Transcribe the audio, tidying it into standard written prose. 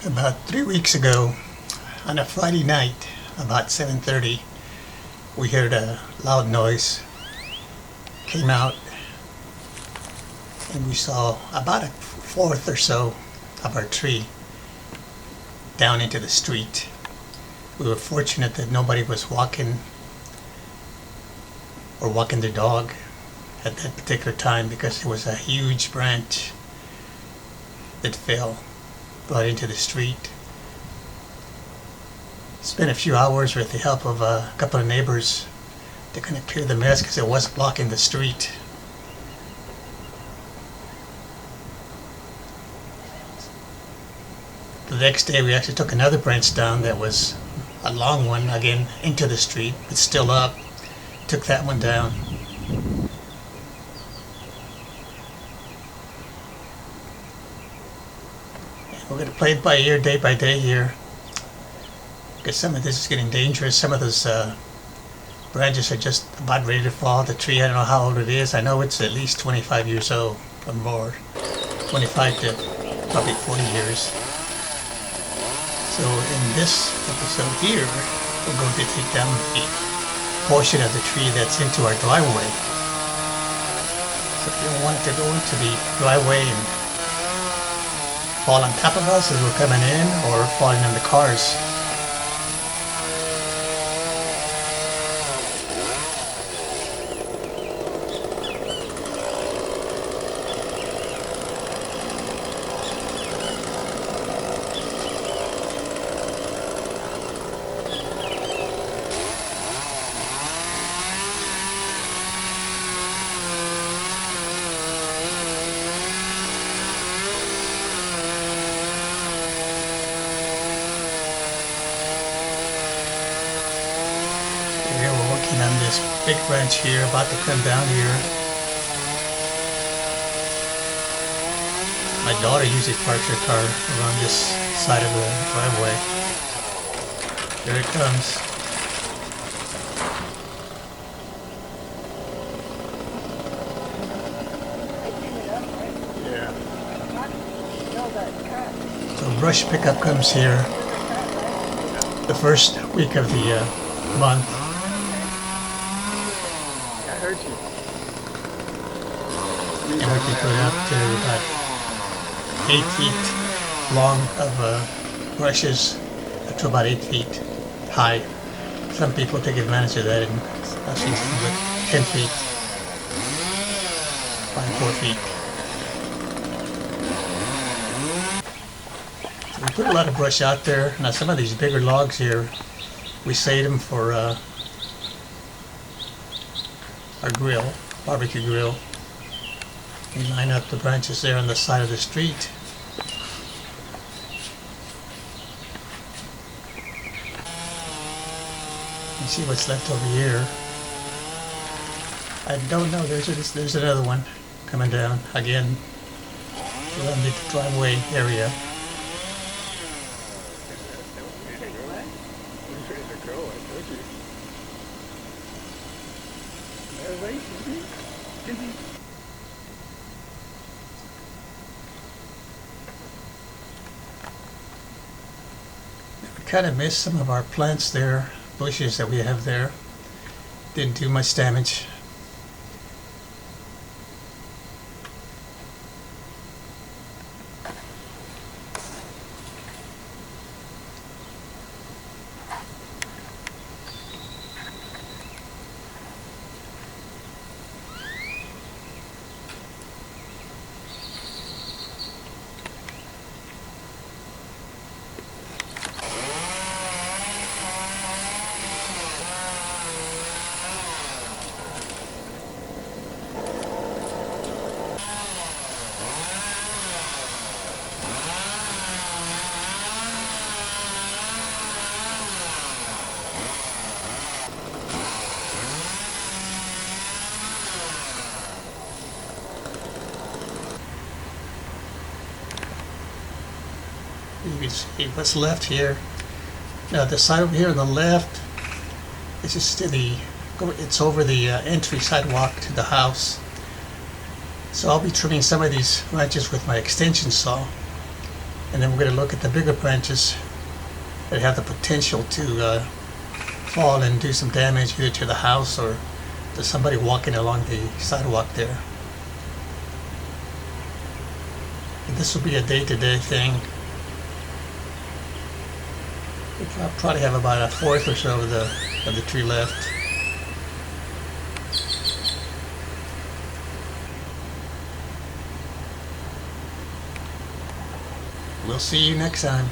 About 3 weeks ago, on a Friday night, about 7:30, we heard a loud noise, came out, and we saw about a fourth or so of our tree down into the street. We were fortunate that nobody was walking or walking their dog at that particular time, because there was a huge branch that fell right into the street. Spent a few hours with the help of a couple of neighbors to kind of clear the mess, because it was blocking the street. The next day we actually took another branch down that was a long one, again into the street, but still up. Took that one down. And we're going to play it by ear, day by day here, because some of this is getting dangerous. Some of those branches are just about ready to fall. The tree, I don't know how old it is. I know it's at least 25 years old or more. 25 to probably 40 years. So in this episode here, we're going to take down the portion of the tree that's into our driveway. So if you don't want it to go into the driveway and fall on top of us as we're coming in, or falling on the cars. Here we're working on this big branch here, about to come down here. My daughter usually parks her car around this side of the driveway. Here it comes. So brush pickup comes here the first week of the month. And we can put up to about 8 feet long of brushes, up to about 8 feet high. Some people take advantage of that, and I've seen some with 10 feet by 4 feet. So we put a lot of brush out there. Now some of these bigger logs here, we save them for our grill, barbecue grill. We line up the branches there on the side of the street. You see what's left over here. I don't know, there's another one coming down again around the driveway area. We kind of missed some of our plants there, bushes that we have there. Didn't do much damage. You can see what's left here. Now the side over here on the left, it's just it's over the entry sidewalk to the house. So I'll be trimming some of these branches with my extension saw. And then we're going to look at the bigger branches that have the potential to fall and do some damage either to the house or to somebody walking along the sidewalk there. And this will be a day-to-day thing. I'll probably have about a fourth or so of the tree left. We'll see you next time.